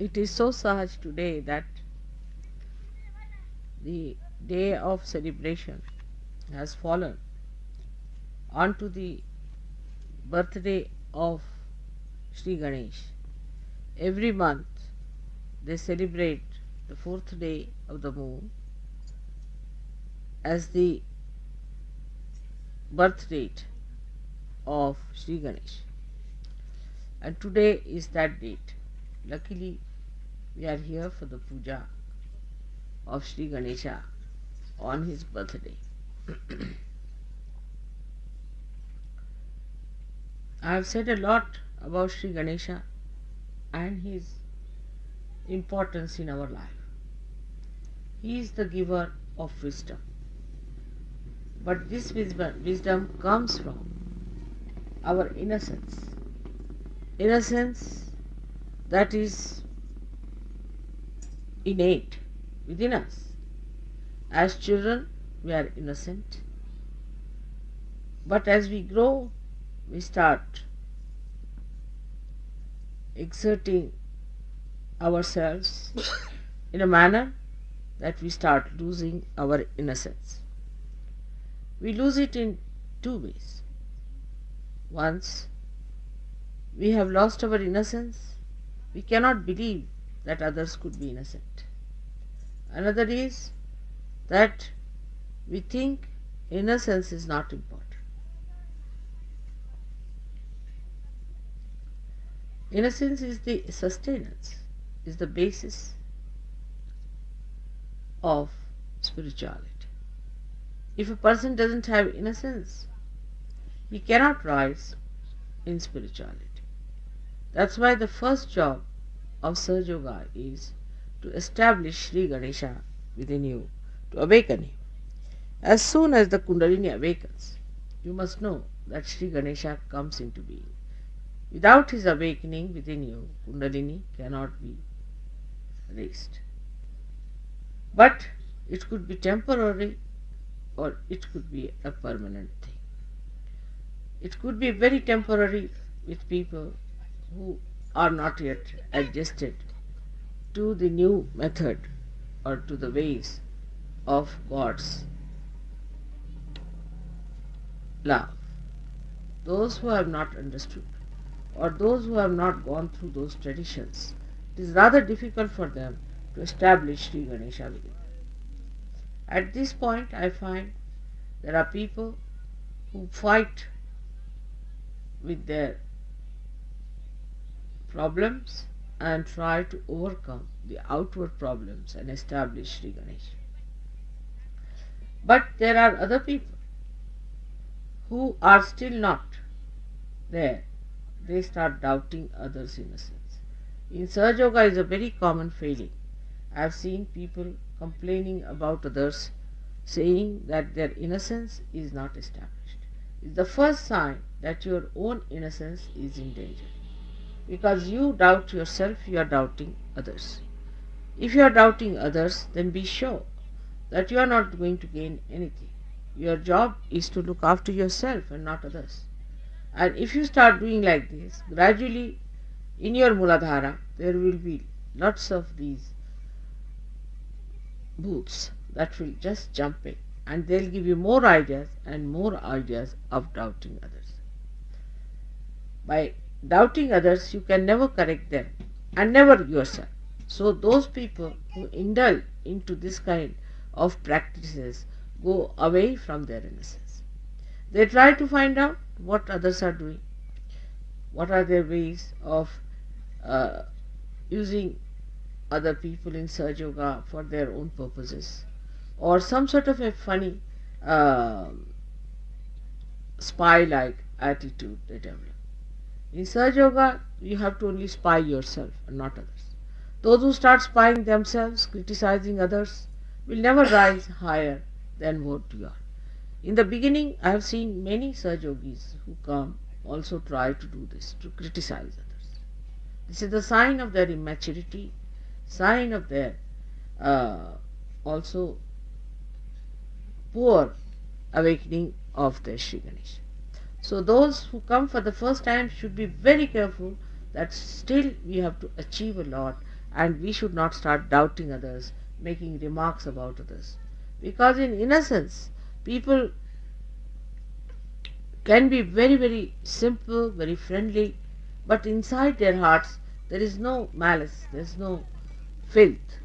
It is so sahaj today that the day of celebration has fallen onto the birthday of Sri Ganesh. Every month they celebrate the fourth day of the moon as the birth date of Sri Ganesh. And today is that date. Luckily, we are here for the puja of Sri Ganesha on his birthday. I have said a lot about Sri Ganesha and his importance in our life. He is the giver of wisdom. But this wisdom comes from our innocence. Innocence that is innate within us. As children, we are innocent. But as we grow, we start exerting ourselves in a manner that we start losing our innocence. We lose it in two ways. Once we have lost our innocence, we cannot believe that others could be innocent. Another is that we think innocence is not important. Innocence is the sustenance, is the basis of spirituality. If a person doesn't have innocence, he cannot rise in spirituality. That's why the first job of Sahaja Yoga is to establish Sri Ganesha within you, to awaken him. As soon as the Kundalini awakens, you must know that Sri Ganesha comes into being. Without his awakening within you, Kundalini cannot be raised. But it could be temporary or it could be a permanent thing. It could be very temporary with people who are not yet adjusted to the new method or to the ways of God's love. Those who have not understood or those who have not gone through those traditions, it is rather difficult for them to establish Sri Ganesha within. At this point, I find there are people who fight with their problems and try to overcome the outward problems and establish Sri Ganesha. But there are other people who are still not there. They start doubting others' innocence. In Sahaja Yoga is a very common failing. I have seen people complaining about others, saying that their innocence is not established. It's the first sign that your own innocence is in danger. Because you doubt yourself, you are doubting others. If you are doubting others, then be sure that you are not going to gain anything. Your job is to look after yourself and not others. And if you start doing like this, gradually in your Mooladhara, there will be lots of these booths that will just jump in and they'll give you more ideas and more ideas of doubting others. By doubting others, you can never correct them and never yourself. So those people who indulge into this kind of practices go away from their innocence. They try to find out what others are doing, what are their ways of using other people in Sahaja Yoga for their own purposes, or some sort of a funny spy-like attitude they develop. In Sahaja Yoga, you have to only spy yourself and not others. Those who start spying themselves, criticizing others, will never rise higher than what you are. In the beginning, I have seen many Sahaja Yogis who come also try to do this, to criticize others. This is the sign of their immaturity, sign of their also poor awakening of their Sri Ganesha. So those who come for the first time should be very careful that still we have to achieve a lot and we should not start doubting others, making remarks about others. Because in innocence, people can be very, very simple, very friendly, but inside their hearts there is no malice, there is no filth.